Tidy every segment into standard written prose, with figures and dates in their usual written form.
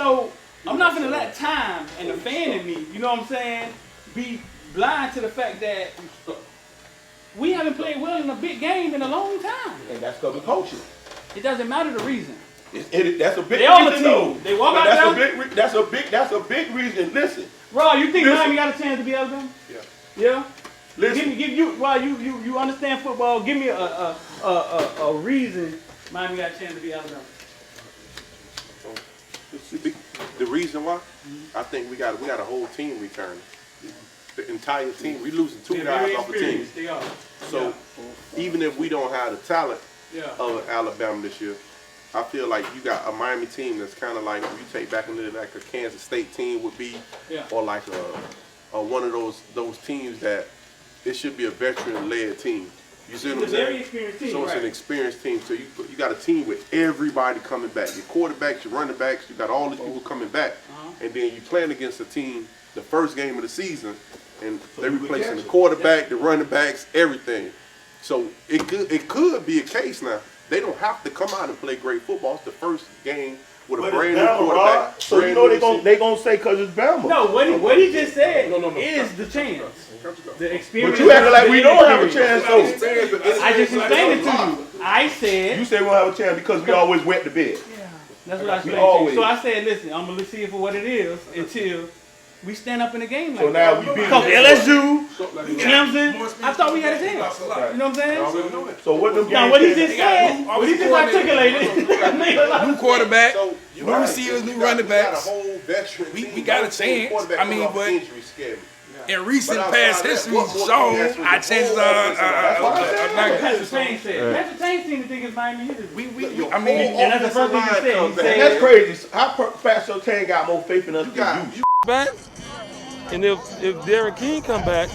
So I'm not gonna let time and the fan in me, you know what I'm saying, be blind to the fact that we haven't played well in a big game in a long time. And that's because of coaching. It doesn't matter the reason. That's a big they all reason. Though. They walk out there. That's a big reason. Listen. Bro, you think Miami got a chance to be Alabama? Yeah. Yeah. Listen. Give you while you understand football. Give me a reason Miami got a chance to be Alabama. The reason why, I think we got a whole team returning. The entire team. We losing 2 guys off the team. So even if we don't have the talent of Alabama this year, I feel like you got a Miami team that's kind of like you take back into like a Kansas State team would be, or like a one of those teams that it should be a veteran-led team. You see what I'm saying? Very experienced team, so it's an experienced team. So you got a team with everybody coming back. Your quarterbacks, your running backs, you got all these people coming back. And then you playing against a team the first game of the season, and they're replacing the quarterback, the running backs, everything. So it could be a case now. They don't have to come out and play great football. It's the first game with a brand new quarterback. So you know they gonna say because it's Bama. No, what he just said is the chance. The experience. But you acting like we don't have a chance, though. I just explained it to you. I said. You said we don't have a chance because we always wet the bed. Yeah, that's what I explained to you. So I said, listen, I'm gonna see it for what it is until we stand up in the game. So now we beat LSU, Clemson. I thought we had a chance. You know what I'm saying? So what them now, what he just said, what he just articulated. New quarterback, new receivers, new running backs. We got a chance. I mean, but in recent past history, shown our chances are not good. Pastor Payne said. Pastor Payne seemed to think it's Miami Heat. I mean, and that's the first thing he said. He said that's crazy. How Pastor Payne got more faith in us than you? Back, and if Derek King come back,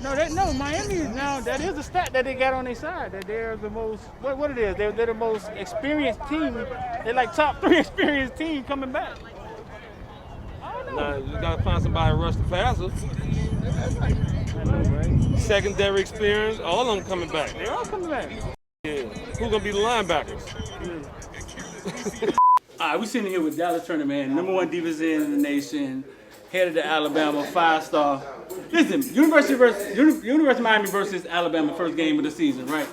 no, Miami now that is a stat that they got on their side that they're the most what it is they're the most experienced team. They're like top 3 experienced team coming back. now you gotta find somebody to rush the passer. Secondary experience, all of them coming back. They're all coming back. Yeah, who's gonna be the linebackers? All right, we're sitting here with Dallas Turner, man, #1 defense in the nation, head of the Alabama, 5-star. Listen, University of Miami versus Alabama, first game of the season, right?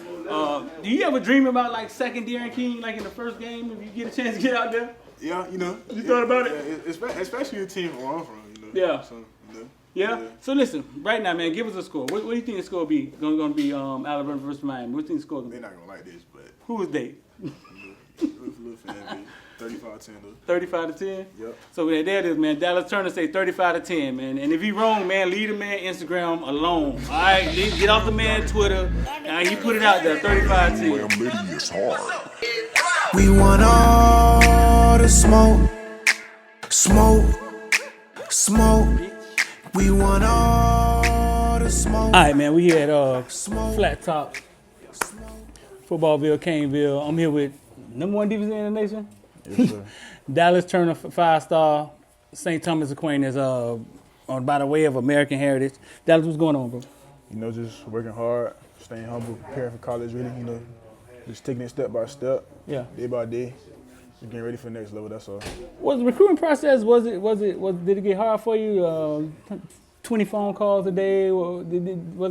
Do you ever dream about like second Darren King, like in the first game, if you get a chance to get out there? Yeah, you know. You thought about it? Especially the team where I'm from, you know. Yeah. So, you know. Yeah? So listen, right now, man, give us a score. What do you think the score will be? Going to be Alabama versus Miami. What do you think the score is going to be? They're not going to like this, but. Who is they? Little fan, 35-10. 35-10? Yep. So there it is, man. Dallas Turner say 35-10, man. And if he wrong, man, leave the man Instagram alone. All right? Get off the man Twitter. He put it out there, 35-10. Well, maybe it's hard. We want all the smoke. We want all the smoke. All right, man. We here at Flat Top, Footballville, Caneville. I'm here with #1 defense in the nation. Yes, sir. Dallas Turner, 5-star. St. Thomas Aquinas, by the way of American Heritage. Dallas, what's going on, bro? You know, just working hard, staying humble, preparing for college, really, you know. Just taking it step by step, day by day. Just getting ready for the next level, that's all. Was the recruiting process, did it get hard for you? 20 phone calls a day, was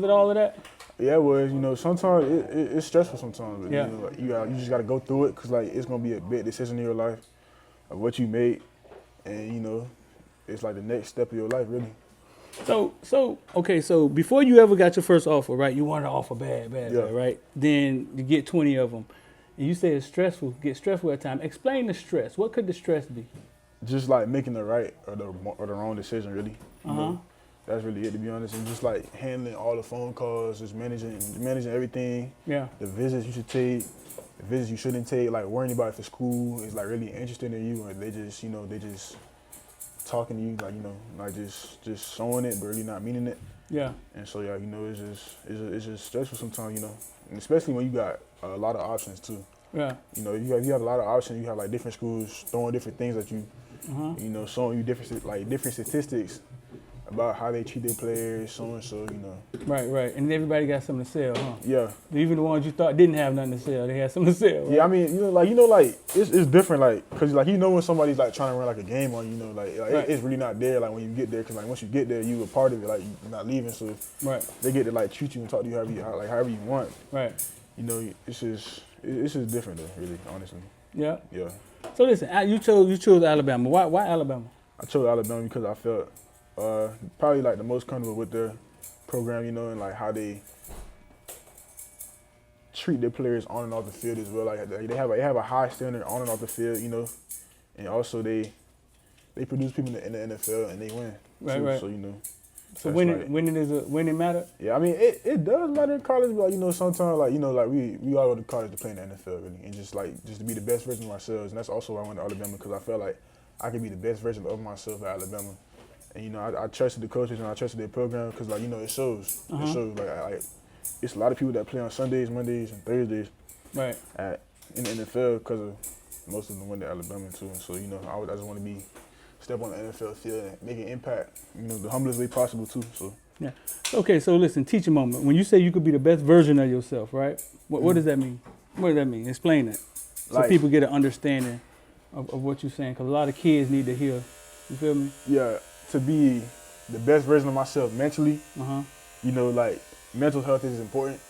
it all of that? Yeah, it was. You know, sometimes it's stressful sometimes. But, yeah. You know, like, you just got to go through it because, like, it's going to be a big decision in your life of what you make. And, you know, it's like the next step of your life, really. So before you ever got your first offer, right, you wanted an offer bad, right? Then you get 20 of them. And you say it's stressful, get stressful at times. Explain the stress. What could the stress be? Just, like, making the right or the wrong decision, really. You know? That's really it, to be honest. And just like handling all the phone calls, just managing everything. Yeah. The visits you should take, the visits you shouldn't take, like worrying about if the school is like really interested in you or they just talking to you, like, you know, like just showing it but really not meaning it. Yeah. And so yeah, you know, it's just stressful sometimes, you know. And especially when you got a lot of options too. Yeah. You know, you have a lot of options, you have like different schools throwing different things at you, you know, showing you different statistics about how they treat their players, so and so, Right. And everybody got something to sell, huh? Yeah. Even the ones you thought didn't have nothing to sell, they had something to sell. Right? Yeah, I mean, it's different, like, cause like when somebody's like trying to run like a game on you, right. It's really not there, like when you get there, cause like once you get there, you a part of it, like you're not leaving, so they get to like treat you and talk to you however you want. Right. It's just different though, really, honestly. Yeah. Yeah. So listen, you chose Alabama. Why Alabama? I chose Alabama because I felt probably like the most comfortable with their program, and like how they treat their players on and off the field as well. Like they have a high standard on and off the field, and also they produce people in the NFL and they win. Right. So So winning matter? Yeah, I mean it does matter in college, but sometimes we all go to college to play in the NFL really, and just to be the best version of ourselves. And that's also why I went to Alabama, because I felt like I could be the best version of myself at Alabama. And I trusted the coaches and I trusted their program because it shows. It shows like it's a lot of people that play on Sundays, Mondays, and Thursdays. Right. In the NFL because of most of them went to Alabama too. And so I just want to step on the NFL field and make an impact. The humblest way possible too. So. Yeah. Okay. So listen, teach a moment. When you say you could be the best version of yourself, right? What does that mean? What does that mean? Explain that so people get an understanding of what you're saying, because a lot of kids need to hear. You feel me? Yeah. To be the best version of myself mentally, mental health is important.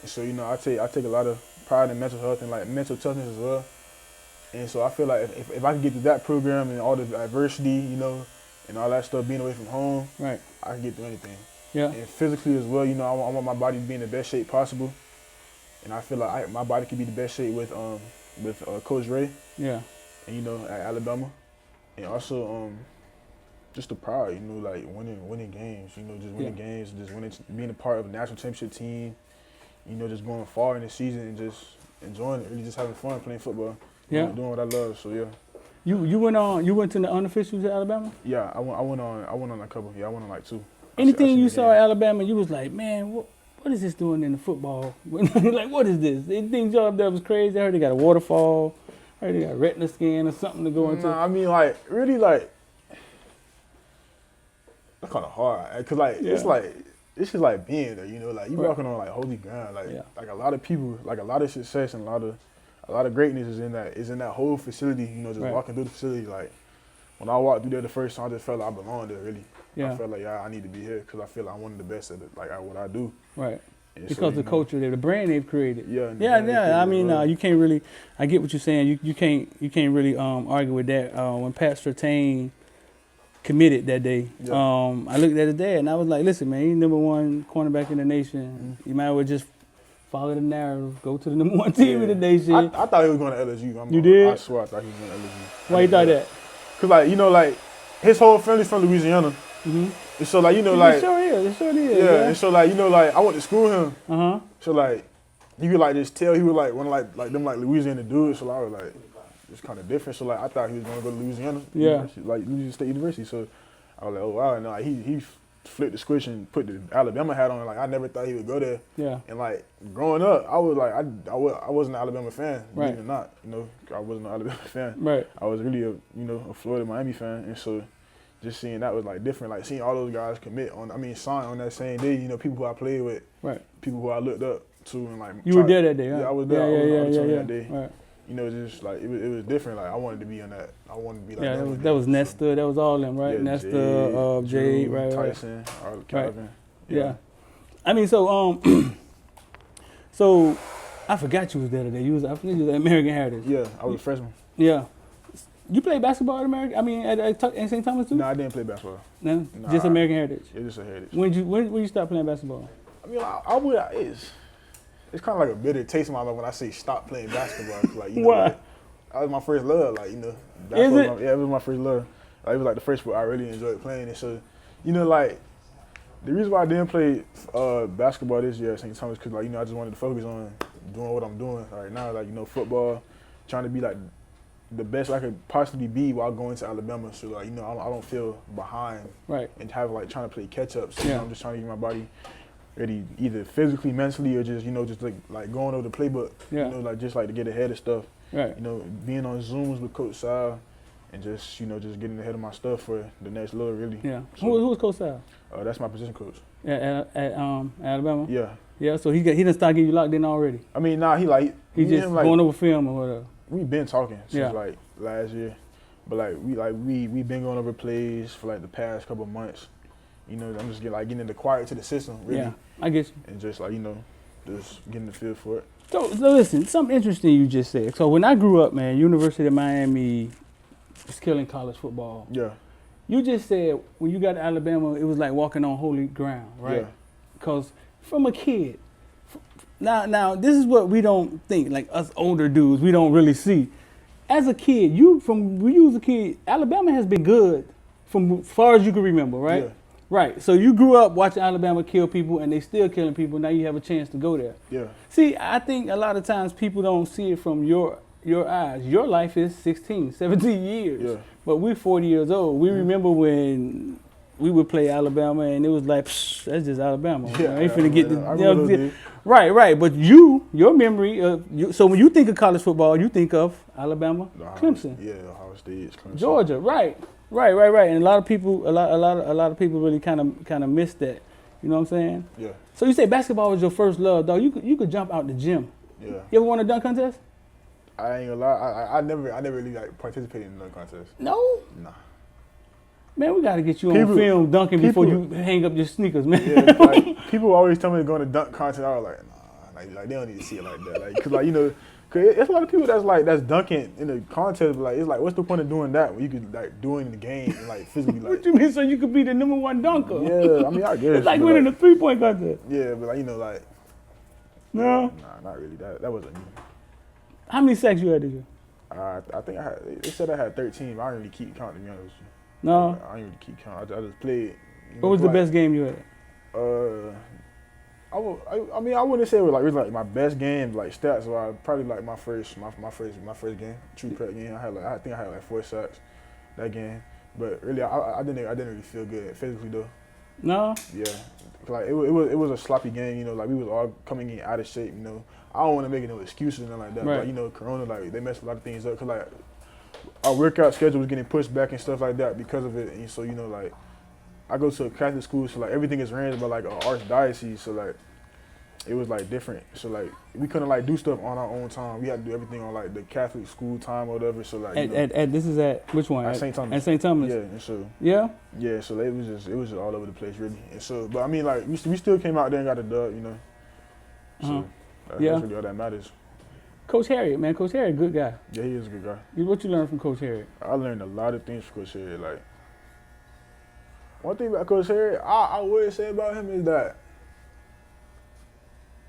And so, I take a lot of pride in mental health and like mental toughness as well. And so I feel like if I can get through that program and all the adversity, and all that stuff, being away from home, right, I can get through anything. Yeah. And physically as well, I want my body to be in the best shape possible. And I feel like my body can be the best shape with Coach Ray. Yeah. And at Alabama. And also just the pride, like winning games, just winning games, being a part of a national championship team, just going far in the season and just enjoying it, really just having fun playing football, doing what I love. So yeah. You went to the unofficials at Alabama? Yeah, I went on a couple. Yeah, I went on like 2. Anything you saw at Alabama, you was like, man, what is this doing in the football? Like, what is this? Anything y'all up there was crazy? I heard they got a waterfall. I heard they got retina scan or something to go into. Nah, I mean, like really, like. It's kind of hard, cause it's just like being there, like you walking on like holy ground, like a lot of people, like a lot of success and a lot of greatness is in that whole facility, just walking through the facility. Like when I walked through there the first time, I just felt like I belonged there really. Yeah. I felt like I need to be here because I feel like I'm one of the best at it, like at what I do. Right. And because so, the culture there, the brand they've created. Yeah. I mean, you can't really. I get what you're saying. You can't really argue with that. When Pat Surtain committed that day. Yeah. I looked at his dad and I was like, listen, man, he's #1 cornerback in the nation. You might as well just follow the narrative, go to the #1 team in the nation. I thought he was going to LSU. You did? I swear I thought he was going to LSU. Why you thought that? Because, his whole family's from Louisiana. Mm-hmm. And so, It sure is. Yeah, and so, I went to school with him. Uh-huh. So, you could, just tell he was, one of, them, Louisiana dudes. So, I was, it's kind of different. So I thought he was going to go to Louisiana, Louisiana State University. So I was like, oh wow, and he flipped the switch and put the Alabama hat on. I never thought he would go there. Yeah. And growing up, I was I wasn't an Alabama fan, right? Believe it or not, I wasn't an Alabama fan. Right. I was really a Florida Miami fan, and so just seeing that was different. Seeing all those guys sign on that same day. People who I played with, right? People who I looked up to, and you were there that day, huh? Yeah, I was there. I was on that day. Right. Just it was different. I wanted to be on that. I wanted to be like that. That was Nesta. That was all them, right? Yeah, Nesta, Jade, right? Tyson, Calvin. Right. Yeah. I mean, so so I forgot you was there today. I forgot you was at American Heritage. Yeah, I was a freshman. Yeah. You played basketball at American? I mean, at St. Thomas too? No, I didn't play basketball. No, just American Heritage. Yeah, just a Heritage. When you start playing basketball? I mean, it's kind of like a bitter taste in my mouth when I say stop playing basketball. Why? That was my first love. Is it? It was my first love. It was the first sport I really enjoyed playing. And so, the reason why I didn't play basketball this year at St. Thomas because I just wanted to focus on doing what I'm doing right now. Football, trying to be the best I could possibly be while going to Alabama. So I don't feel behind. Right. And have trying to play catch up. So I'm just trying to get my body ready, either physically, mentally, or just going over the playbook. Yeah. Just to get ahead of stuff. Right. Being on Zooms with Coach Sal and just just getting ahead of my stuff for the next level, really. Yeah. So, Who was Coach Sal? That's my position coach. At Alabama? Yeah. Yeah, so he didn't start getting you locked in already. I mean, nah, he just going over film or whatever. We've been talking since like last year, but we been going over plays for like the past couple of months. I'm just getting acquired to the system, really. Yeah, I get you. And just just getting the feel for it. So listen, something interesting you just said. So when I grew up, man, University of Miami was killing college football. Yeah. You just said when you got to Alabama, it was like walking on holy ground, right? Yeah. Because from a kid, now this is what we don't think, like us older dudes, we don't really see. As a kid, when you was a kid, Alabama has been good from as far as you can remember, right? Yeah. Right. So you grew up watching Alabama kill people, and they still killing people. Now you have a chance to go there. Yeah. See, I think a lot of times people don't see it from your eyes. Your life is 16, 17 years. Yeah. But we're 40 years old. We remember when we would play Alabama, and it was like, psh, that's just Alabama. Yeah, I ain't finna get the. Right. But your memory of so when you think of college football, you think of Alabama, Clemson, Ohio State, Clemson, Georgia, right. And a lot of people really kind of miss that. You know what I'm saying? Yeah. So you say basketball was your first love, though. You could jump out the gym. Yeah. You ever won a dunk contest? I ain't gonna lie. I never really participated in the contest. No. Nah. Man, we got to get you on film dunking before you hang up your sneakers, man. Yeah, people always tell me to go to dunk contest. I was like, nah, they don't need to see it like that. Cause cause it's a lot of people that's dunking in the contest. But it's what's the point of doing that when you could do it in the game and physically What you mean? So you could be the #1 dunker? Yeah, I mean I guess it's like winning a 3-point contest. Yeah, but no, nah, not really. That wasn't me. How many sacks you had this year? I think I had. They said I had 13, but I didn't really keep count, to be honest with you. No. I didn't really keep count. I just played. What was the best game you had? I mean, I wouldn't say it was like my best game, stats wise. Probably my first game, true prep game. I think I had 4 sacks that game. But really, I didn't really feel good physically though. No. Yeah, it was a sloppy game. We was all coming in out of shape. I don't want to make no excuses and like that. Right. But Corona, they messed a lot of things up. Cause our workout schedule was getting pushed back and stuff like that because of it. And so I go to a Catholic school, so everything is ran by an archdiocese. So it was different. So we couldn't do stuff on our own time. We had to do everything on the Catholic school time or whatever. So this is at which one? At St. Thomas. At St. Thomas. Yeah. And so yeah. So it was just all over the place really. And so, but I mean we still came out there and got a dub. So that's really all that matters. Coach Harriet, man. Coach Harriet, good guy. Yeah, he is a good guy. What you learned from Coach Harriet? I learned a lot of things from Coach Harriet. One thing about Coach Harriet, I would say about him is that,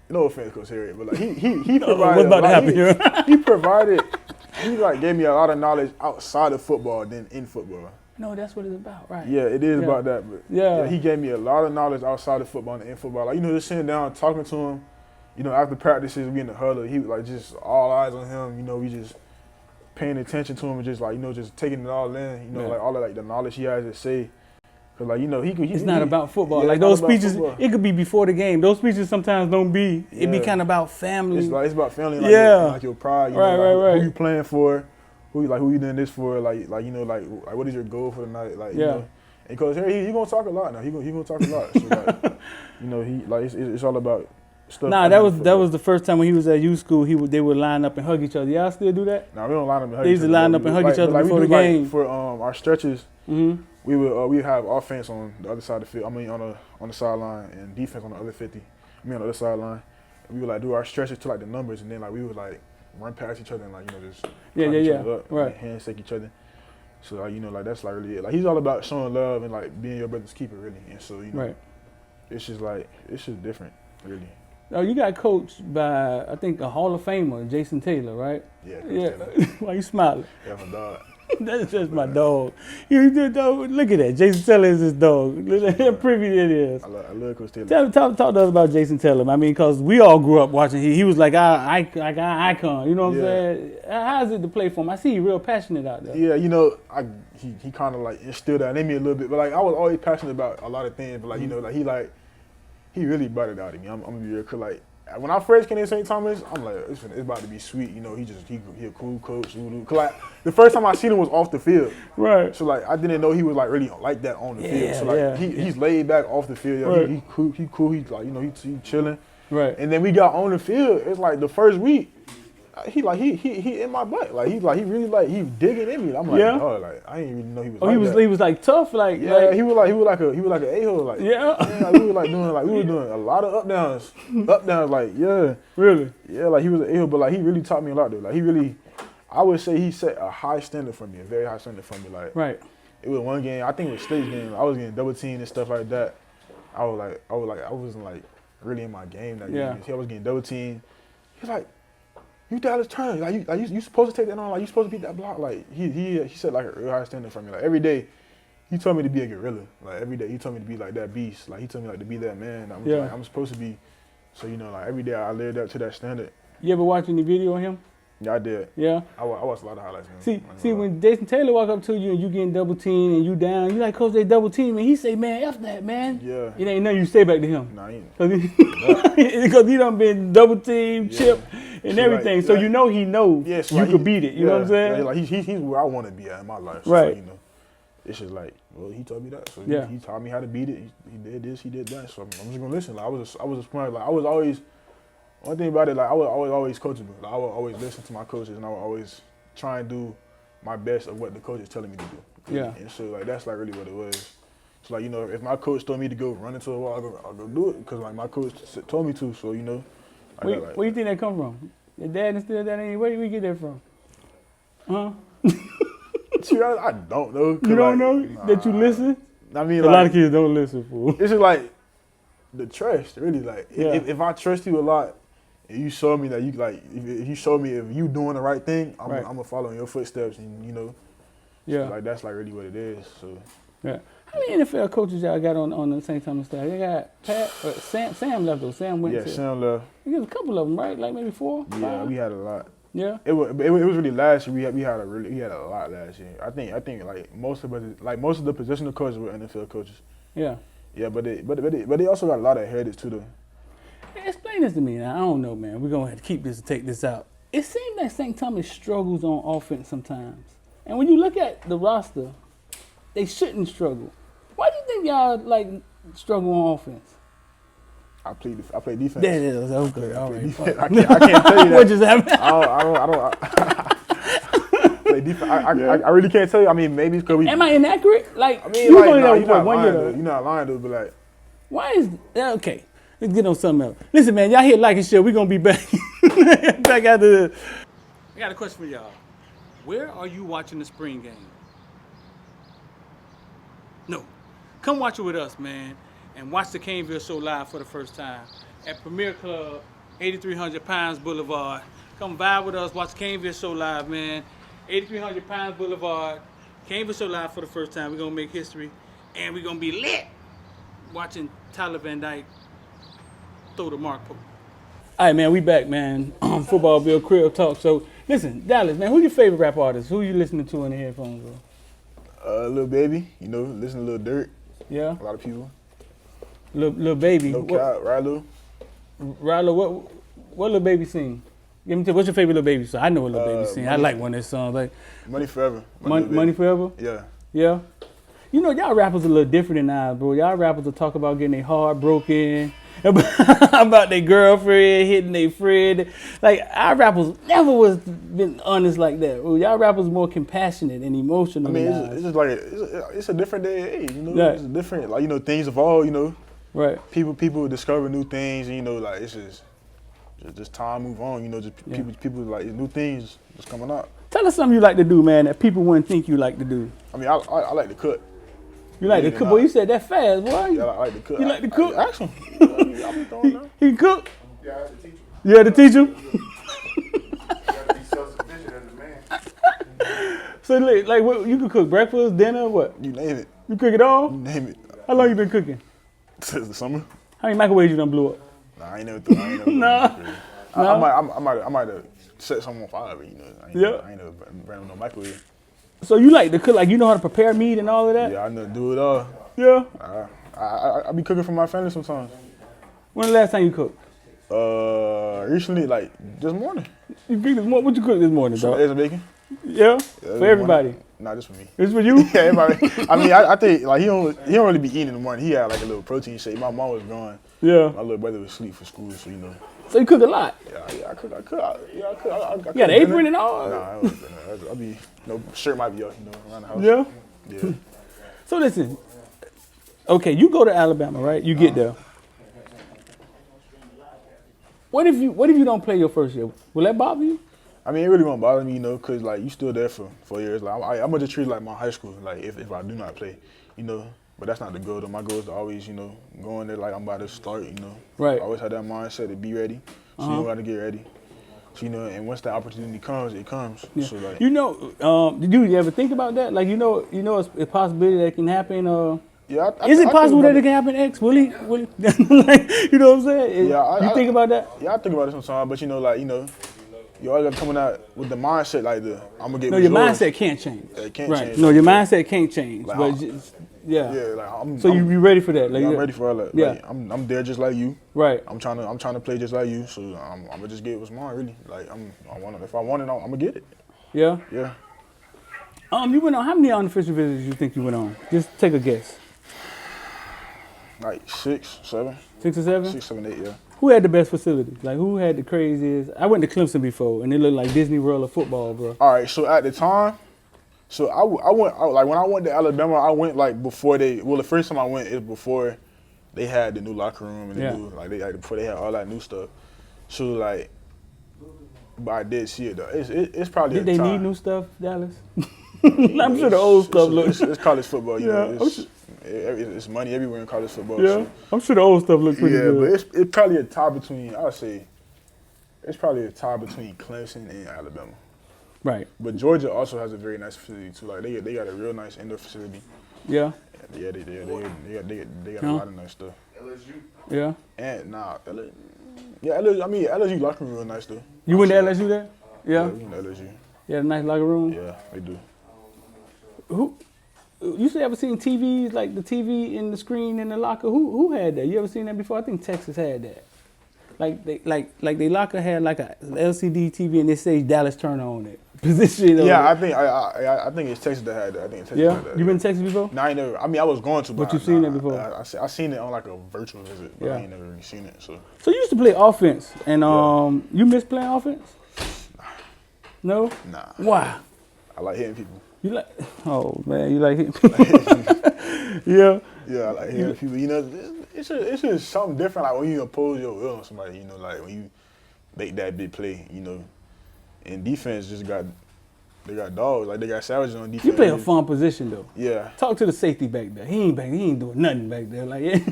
no offense, Coach Harriet, but he provided. What's about to happen here? He provided. He gave me a lot of knowledge outside of football than in football. No, that's what it's about, right? Yeah, it is about that. But he gave me a lot of knowledge outside of football and in football. Just sitting down talking to him. After practices, we in the huddle, he just all eyes on him. We just paying attention to him and just just taking it all in. All of the knowledge he has to say. Cause it's not about football. Yeah, those speeches, it could be before the game. Those speeches sometimes don't be. It be kind of about family. It's about family. Your pride. Right. Who you playing for? Who you doing this for? What is your goal for the night? And Coach Harry, he gonna talk a lot now. He gonna talk a lot. So it's all about stuff. Nah, that was the first time when he was at youth school. They would line up and hug each other. Y'all still do that? No, we don't line up and hug each other. They used to line up and hug each other before the game. For our stretches, we would we have offense on the other side of the field. I mean on the sideline and defense on the other 50. On the other sideline. And we would do our stretches to the numbers, and then we would run past each other and just each other up, right, handshake each other. So that's really it. He's all about showing love and being your brother's keeper really. And so right. It's just different really. Oh, you got coached by I think a Hall of Famer, Jason Taylor, right? Yeah. Why you smiling? Yeah, my dog. That's just my dog. Look at that. Jason Taylor is his dog. Look how pretty it is. I love Coach Taylor. Talk to us about Jason Taylor. I mean, because we all grew up watching. He was like our icon. You know what I'm saying? How is it to play for him? I see you real passionate out there. Yeah, he kind of instilled that in me a little bit. But I was always passionate about a lot of things. But he really brought it out of me. I'm gonna be real clear. when I first came to St. Thomas, I'm like, it's about to be sweet. You know, he a cool coach. Cause like the first time I seen him was off the field. Right. So like I didn't know he was like really like that on the field. So like he's laid back off the field. Right. He cool. He's like, you know, he chilling. Right. And then we got on the field. It's like the first week, he in my butt. Like he really like he digging in me. I'm like, oh, like I didn't even know he was. Oh, like he was like tough, like he was like an a-hole, like like, we were doing a lot of up downs, like really, like he was an a-hole, but like he really taught me a lot though. Like he really, I would say he set a high standard for me, a very high standard for me. Like it was one game, I think it was stage game. I was getting double teamed and stuff like that. I wasn't like really in my game that game. I was getting double teamed. He's like, you Dallas turn. Like you supposed to take that on. Like you supposed to beat that block. Like he set like a real high standard for me. Like every day, he told me to be a gorilla. Like every day, he told me to be like that beast. Like he told me like to be that man. I'm supposed to be. So you know, like every day I lived up to that standard. You ever watch any video on him? Yeah, I did. Yeah. I watched a lot of highlights. Man. See, when Jason Taylor walk up to you and you getting double teamed and you down, you like, Coach, they double team, and he say, man, F that, man. Yeah. It ain't nothing you say back to him. Nah, he ain't. Because he done been double teamed, chipped, and everything. Like, so you know he know you could beat it. You know what I'm saying? Like he's where I want to be at in my life. So right. Like, you know, it's just like, well, he told me that. So he taught me how to beat it. He did this, he did that. So I'm just gonna listen. Like I was smart. Like I was always. One thing about it, like I was always coachable. Like, I would always listen to my coaches, and I would always try and do my best of what the coach is telling me to do. Yeah. And so like that's like really what it was. So like you know, if my coach told me to go run into a wall, I'll go do it because like my coach told me to. So you know. Where do you think that come from? Your dad instilled that in you? Where did we get that from? Huh? I don't know. You don't know that you listen? I mean, a lot of kids don't listen, fool. It's just like the trust, really. Like if I trust you a lot. If you show me that you like, if you show me if you doing the right thing, I'm gonna follow in your footsteps, and you know, so like that's like really what it is. So yeah, how many NFL coaches y'all got on the St. Thomas staff? They got Pat, Sam left though. Sam went. Yeah, Sam left. There's a couple of them, right? Like maybe 4. Yeah, 5? we had a lot. Yeah, it was really last year. We had a lot last year. I think like most of the positional coaches were NFL coaches. Yeah. Yeah, but they also got a lot of heritage too though. Explain this to me. Now, I don't know, man. We're going to have to keep this and take this out. It seems like St. Thomas struggles on offense sometimes. And when you look at the roster, they shouldn't struggle. Why do you think y'all, like, struggle on offense? I play defense. That is. Okay. All right. I can't tell you that. What just happened? I play defense. I really can't tell you. I mean, maybe because we... Am I inaccurate? Like, I mean, you like, only you're got not 1 lying, year, though. You're not lying, though, but like... Why is... Okay. Let's get on something else. Listen, man, y'all hit like and share. We're going to be back back after this. I got a question for y'all. Where are you watching the spring game? No. Come watch it with us, man, and watch the Caneville Show live for the first time at Premier Club, 8300 Pines Boulevard. Come vibe with us. Watch the Caneville Show live, man. 8300 Pines Boulevard. Caneville Show live for the first time. We're going to make history, and we're going to be lit watching Tyler Van Dyke throw the mark post. All right, man, we back, man. Footballville Crib Talk. So, listen, Dallas, man, who's your favorite rap artist? Who you listening to in the headphones, bro? Lil Baby, you know, listen to Lil Dirt. Yeah. A lot of people. Lil Baby. No cap, Rilo. Rilo, what Lil Baby sing? Give me what's your favorite Lil Baby song? I know what Lil Baby sing. I like one of his songs. Like Money Forever. Money Forever? Yeah. Yeah. You know, y'all rappers a little different than ours, bro. Y'all rappers will talk about getting their heart broken, about their girlfriend, hitting their friend. Like, our rappers never was been honest like that. Bro. Y'all rappers more compassionate and emotional. I mean, it's just like, it's a different day and age, you know? Right. It's different, like, you know, things evolve, you know? Right. People discover new things, and, you know, like, it's just time move on, you know, just people like, new things just coming out. Tell us something you like to do, man, that people wouldn't think you like to do. I mean, I like to cook. You like to cook? Boy, you said that fast, boy. Yeah, I like to cook. You like to cook? Ask him. I'll be throwing down. He cook? Yeah, I had to teach him. You had to teach him? You got to be self-sufficient as a man. So, like, what, you can cook breakfast, dinner, what? You name it. You cook it all? You name it. How long you been cooking? Since the summer. How many microwaves you done blew up? Nah, I ain't never through. I might have set something on fire, you know. I ain't never ran no microwave. So you like to cook, like you know how to prepare meat and all of that? Yeah, I know do it all. Yeah. I be cooking for my family sometimes. When the last time you cooked? Recently, like this morning. You cooked this morning? What you cooked this morning, Some dog? eggs and bacon. Yeah, for everybody. Nah, just for me. It's for you? Yeah, everybody. I mean, I think like he don't really be eating in the morning. He had like a little protein shake. My mom was gone. Yeah. My little brother was asleep for school, so you know. So you cook a lot? Yeah, I cook. I You got an apron and all? Nah, I'll be, shirt might be up, around the house. Yeah? Yeah. So listen, okay, you go to Alabama, right? You get there. What if you don't play your first year? Will that bother you? I mean, it really won't bother me, cause like you still there for 4 years. Like I'm gonna just treat it like my high school. Like if I do not play, But that's not the goal though. My goal is to always, go in there like I'm about to start, Right. I always have that mindset to be ready. So you got to get ready. So, and once that opportunity comes, it comes. Yeah. So like, did you ever think about that? Like, it's a possibility that can happen. yeah. Is it possible that it can happen, X? Will he? Like, you know what I'm saying? Yeah. You think about that? Yeah, I think about it sometimes. But you always got coming out with the mindset like I'm gonna get. No, your mindset can't change. It can't right. change. No, your mindset can't change. Like, but yeah. Yeah, like I'm. So you ready for that? Like, I'm ready for all that. Yeah. Like, I'm there just like you. Right. I'm trying to play just like you. So I'm gonna just get what's mine really. Like if I want it, I'm gonna get it. Yeah. Yeah. You went on how many unofficial visits you think you went on? Just take a guess. Like 6, 7. 6 or 7? 6, 7, 8. Yeah. Who had the best facilities? Like, who had the craziest? I went to Clemson before, and it looked like Disney World of football, bro. All right. So at the time. So I went like when I went to Alabama, I went like before the first time I went is before they had the new locker room and the new before they had all that new stuff. So like, but I did see it though. It's probably Did they need new stuff, Dallas? I'm sure the old stuff looks. It's college football, Yeah, it's money everywhere in college football. Yeah, so. I'm sure the old stuff looks pretty good. Yeah, but it's probably a tie between. I would say it's probably a tie between Clemson and Alabama. Right. But Georgia also has a very nice facility too. Like they got a real nice indoor facility. Yeah. Yeah, they got a lot of nice stuff. LSU. Yeah. And LSU locker room real nice though. You went to LSU there? Yeah. We went to LSU. You had a nice locker room? Yeah, they do. You ever seen TVs, like the TV in the screen in the locker? Who had that? You ever seen that before? I think Texas had that. Like they locker had like a LCD TV and it says Dallas Turner on it. Position. Yeah, I think it's Texas that had that. I think Texas had that. You been to Texas before? No, I ain't never. I mean, I was going to, but you seen it before? I seen it on like a virtual visit, but I ain't never really seen it. So you used to play offense, and you miss playing offense? No. Nah. Why? I like hitting people. You like? Oh man, you like hitting people? Yeah. Yeah, I like hitting people. It's just something different. Like when you impose your will on somebody, like when you make that big play, And defense they got dogs. Like they got savages on defense. You play a fun position though. Yeah. Talk to the safety back there. He ain't doing nothing back there. Like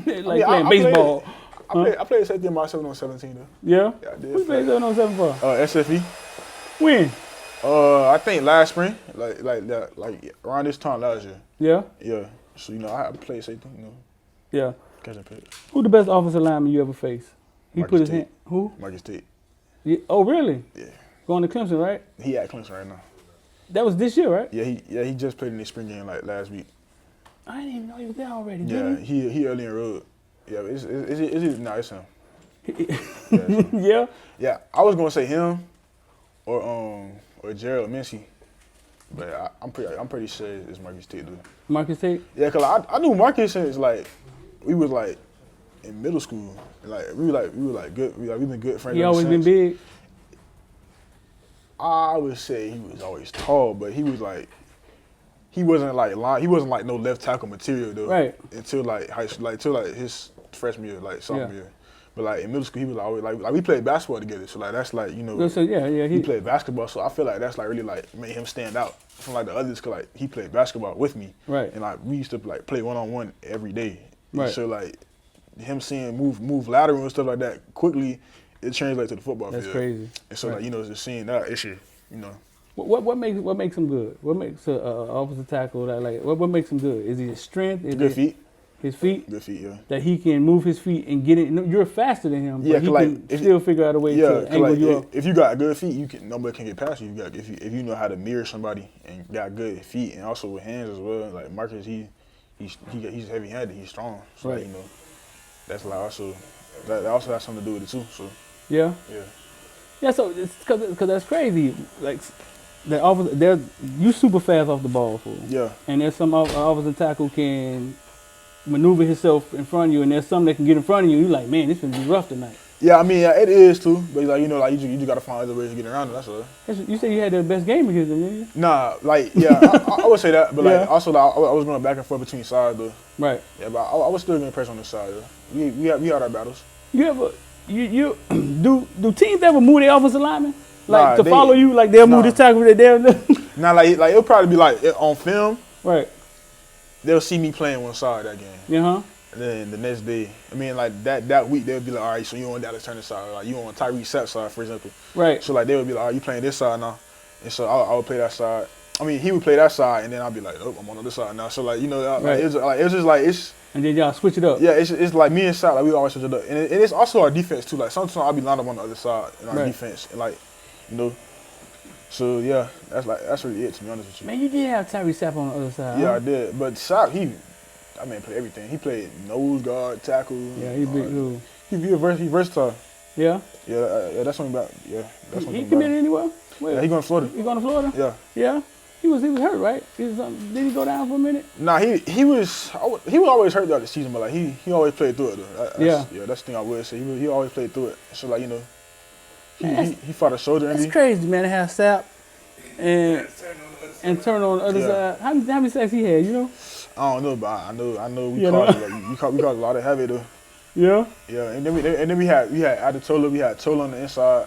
playing baseball. I played safety in my 7-on-17 though. Yeah. Yeah, I did. Who played 7-on-7 for? SFE. When? I think last spring, like around this time last year. Yeah. Yeah. So I played safety. Yeah. Catching pitch. Who the best offensive lineman you ever faced? He Marcus put his Tate. hand. Who? Marcus Tate. Yeah. Oh really? Yeah. Going to Clemson, right? He at Clemson right now. That was this year, right? Yeah, he just played in the spring game like last week. I didn't even know he was there already. Yeah, Did he? he early enrolled. Yeah, but it's him. Yeah. Yeah, I was gonna say him or Gerald Mincy, but I'm pretty sure it's Marcus Tate though. Marcus Tate? Yeah, cause I knew Marcus since like we was like in middle school. Like we were good. We've been good friends. He always been big. I would say he was always tall, but he wasn't like no left tackle material though. Right. Until like high school, until his freshman year, sophomore year. But like in middle school, he was always like we played basketball together. So like that's like So yeah. He played basketball, so I feel like that's like really like made him stand out from like the others, cause like he played basketball with me. Right. And like we used to like play 1-on-1 every day. Right. So like him seeing move lateral and stuff like that quickly, it translates to the football field. That's crazy. And so like just seeing that issue, What makes him good? What makes an offensive tackle what makes him good? Is he his strength? Is good feet. His feet? Good feet, yeah. That he can move his feet and get it. You're faster than him, Yeah, but he can still figure out a way to angle you up. If you got good feet, nobody can get past you. If you know how to mirror somebody and got good feet and also with hands as well. Like Marcus, he's heavy-handed. He's strong. So right. that's like also that also has something to do with it too. So Yeah. Yeah. So it's because that's crazy. Like you super fast off the ball, fool. yeah, And there's some offensive tackle can maneuver himself in front of you, and there's some that can get in front of you. You're like, man, this is gonna be rough tonight. yeah. I mean, yeah, it is too. But like you just gotta find other ways to get around it. That's all. You said you had the best game against them, didn't you? Nah, like yeah, I would say that. But like also, like, I was going back and forth between sides though. Right. Yeah, but I was still getting pressure on the side though. We had our battles. You ever do teams ever move their offensive linemen? Like Nah, follow you, like they'll move the tackle that they'll Nah, like it'll probably be like on film. Right. They'll see me playing one side that game. Yeah. And then the next day, I mean, like that week, they'll be like, all right, so you on Dallas Turner side, like you on Tyree Sapp side, for example. Right. So like they would be like, all right, you playing this side now, and so I would play that side. I mean, he would play that side, and then I'd be like, oh, I'm on the other side now. So like Right. it's just like it's. And then y'all switch it up. Yeah, it's like me and Sapp, like we always switch it up, and it's also our defense too. Like sometimes I'll be lined up on the other side in our defense, and like, you know. So yeah, that's really it, to be honest with you. Man, you did have Tyree Sapp on the other side. Yeah, huh? I did, but Sapp, I mean, played everything. He played nose guard, tackle. Yeah, he big dude. He versatile. Yeah. Yeah, that's something about. Yeah, that's something He about. committed anywhere? Where? Yeah, he going to Florida. He going to Florida? Yeah. Yeah. He was hurt, right? Did he go down for a minute? Nah, he was always hurt throughout the season, but like he always played through it though. That's the thing I would say. He always played through it. So like, you know, he fought a shoulder injury. It's crazy, man, to have Sapp and turn on the other side. How many sacks he had, you know? I don't know, but I know we caused a lot of havoc though. Yeah. Yeah, and then we had Adetola, we had Tola on the inside,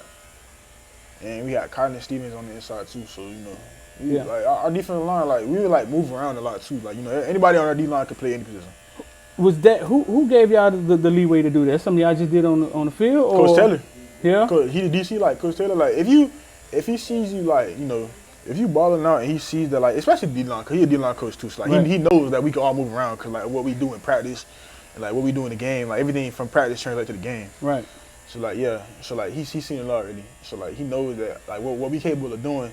and we had Cotton and Stevens on the inside too. So you know, like our defensive line, like we would like move around a lot too. Like you know, anybody on our D line could play any position. Was that who gave y'all the leeway to do that? Something y'all just did on the field, or Coach Taylor? Yeah. He the DC, like Coach Taylor. Like if he sees you, like, you know, if you balling out and he sees that, like, especially D-line, because he's a D-line coach too. So like he knows that we can all move around, because like what we do in practice and like what we do in the game, like everything from practice translates to the game. Right. So like so like he's seen a lot already. So like he knows that like what we capable of doing.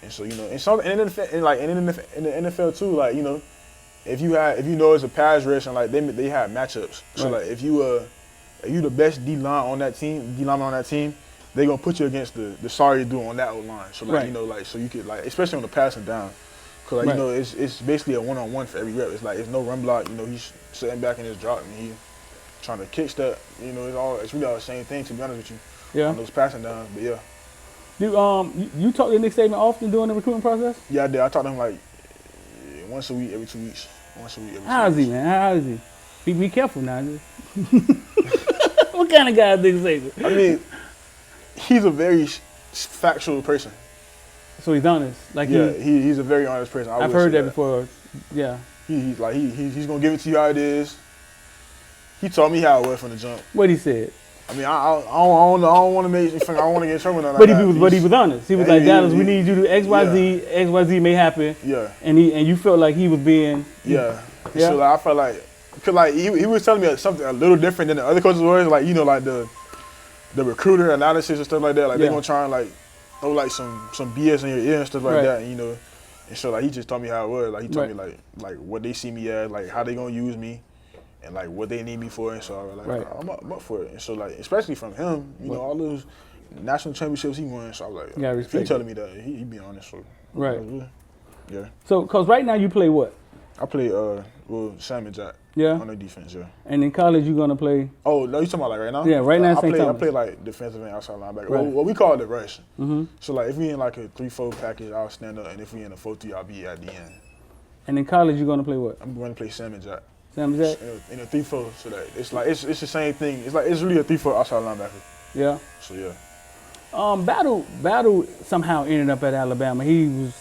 And so, you know, and in the NFL too, like, you know, if you know it's a pass rush, and like they have matchups. So like if you the best D-lineman on that team, they're gonna put you against the sorry dude on that O-line. So like you know, like, so you could, like, especially on the passing down, cause like you know it's basically a one-on-one for every rep. It's like it's no run block. You know, he's sitting back in his drop and he's trying to kick step. You know, it's really all the same thing, to be honest with you. Yeah. On those passing downs, but yeah. You talk to Nick Saban often during the recruiting process? Yeah, I did. I talk to him like once a week, every 2 weeks. Once a week, every 2 weeks. How is he, man? How is he? Be careful now. What kind of guy is Nick Saban? I mean, he's a very factual person. So he's honest. Like he's a very honest person. I've heard that before. Yeah. He's gonna give it to you how it is. He told me how it was from the jump. What he said. I mean, I don't want to make you think I don't want to get in trouble. But he was honest. He was like, Dallas, we need you to XYZ. XYZ may happen. Yeah. And you felt like he was being. Yeah. So like, I felt like, cause like he was telling me something a little different than the other coaches were. Like, you know, like the recruiter analysis and stuff like that. Like they gonna try and like throw like some BS in your ear and stuff like that. And, you know, and so like he just told me how it was. Like he told me like what they see me as, like how they gonna use me, and like what they need me for. And so I was like, I'm up for it. And so like, especially from him, you know, all those national championships he won. So I was like, if he telling me that, he be honest. So yeah. So cause right now you play what? I play Sam and Jack. Yeah. On the defense, yeah. And in college, you're gonna play? Oh, no, you talking about like right now? Yeah, right now. I play like defensive and outside linebacker. Right. Well, we call it the rush. Mm-hmm. So like if we in like a 3-4 package, I'll stand up, and if we in a 4-3, I'll be at the end. And in college, you're gonna play what? I'm going to play Sam and Jack. Sam and Jack. In a 3-4, so that it's like it's the same thing. It's like it's really a 3-4 outside linebacker. Yeah. So yeah. Battle somehow ended up at Alabama. He was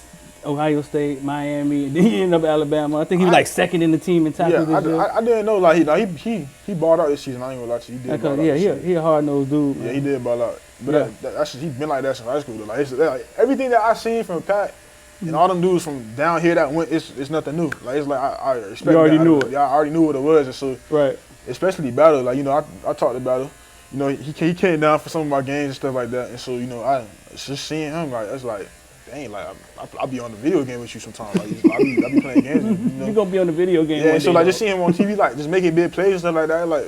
Ohio State, Miami, and then he ended up at Alabama. I think he was like second in the team in tackles. Yeah, I didn't know. Like he balled out this season. I ain't gonna lie to you. He did ball out. He a hard nosed dude. Man. Yeah, he did ball out. But that's he's been like that since high school. Though. Like everything that I seen from Pat and all them dudes from down here that went, it's nothing new. Like it's like I expect. You already knew it. Yeah, I already knew what it was, and so especially Battle. Like, you know, I talked to Battle. You know, he came down for some of my games and stuff like that, and so, you know, I just seeing him, like, it's like, dang, like I'll be on the video game with you sometimes. Like I be playing games. You know? You gonna be on the video game? Yeah. And so like just seeing him on TV, like just making big plays and stuff like that. Like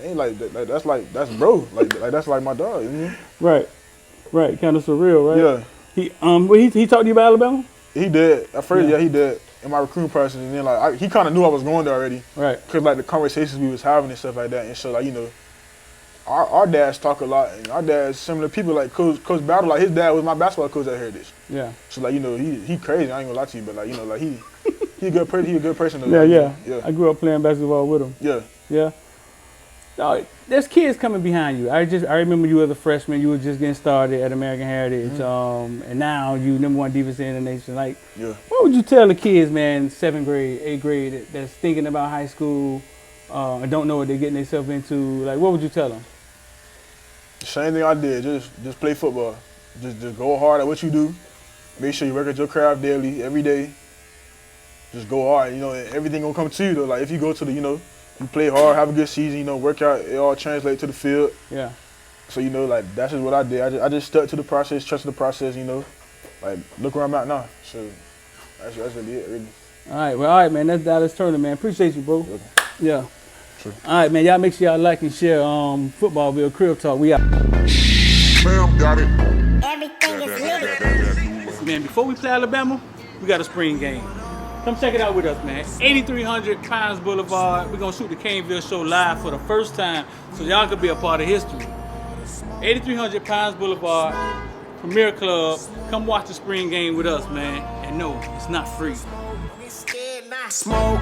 ain't like that, that's bro. Like that's like my dog. You know? Right. Kind of surreal, right? Yeah. He talked to you about Alabama? He did. At first, yeah he did. In my recruiting process, and then like he kind of knew I was going there already. Right. Cause like the conversations we was having and stuff like that, and so like our dads talk a lot, and our dads similar people like Coach Battle. Like his dad was my basketball coach at Heritage. Yeah. So like he crazy. I ain't gonna lie to you, but like like he a good person. He a good person. Yeah, like, yeah. I grew up playing basketball with him. Yeah. Yeah. No, there's kids coming behind you. I remember you as a freshman. You were just getting started at American Heritage, and now you #1 defense in the nation. Like, what would you tell the kids, man, 7th grade, 8th grade, that's thinking about high school and don't know what they're getting themselves into? Like, what would you tell them? The same thing I did. Just play football. Just go hard at what you do. Make sure you work at your craft daily, every day. Just go hard. And everything gonna come to you though. Like if you go to the, you play hard, have a good season, work out, it all translates to the field. Yeah. So, like, that's just what I did. I just stuck to the process, trusted the process, like, look where I'm at now. So, that's really it, really. All right, man, that's Dallas Turner, man. Appreciate you, bro. Yeah. Sure. All right, man, y'all make sure y'all like and share Footballville Crib Talk. We out. Bam, got it. Everything is lit. Man, before we play Alabama, we got a spring game. Come check it out with us, man. 8300 Pines Boulevard. We're going to shoot the Caneville Show live for the first time so y'all can be a part of history. 8300 Pines Boulevard, Premier Club. Come watch the spring game with us, man. And no, it's not free. Smoke.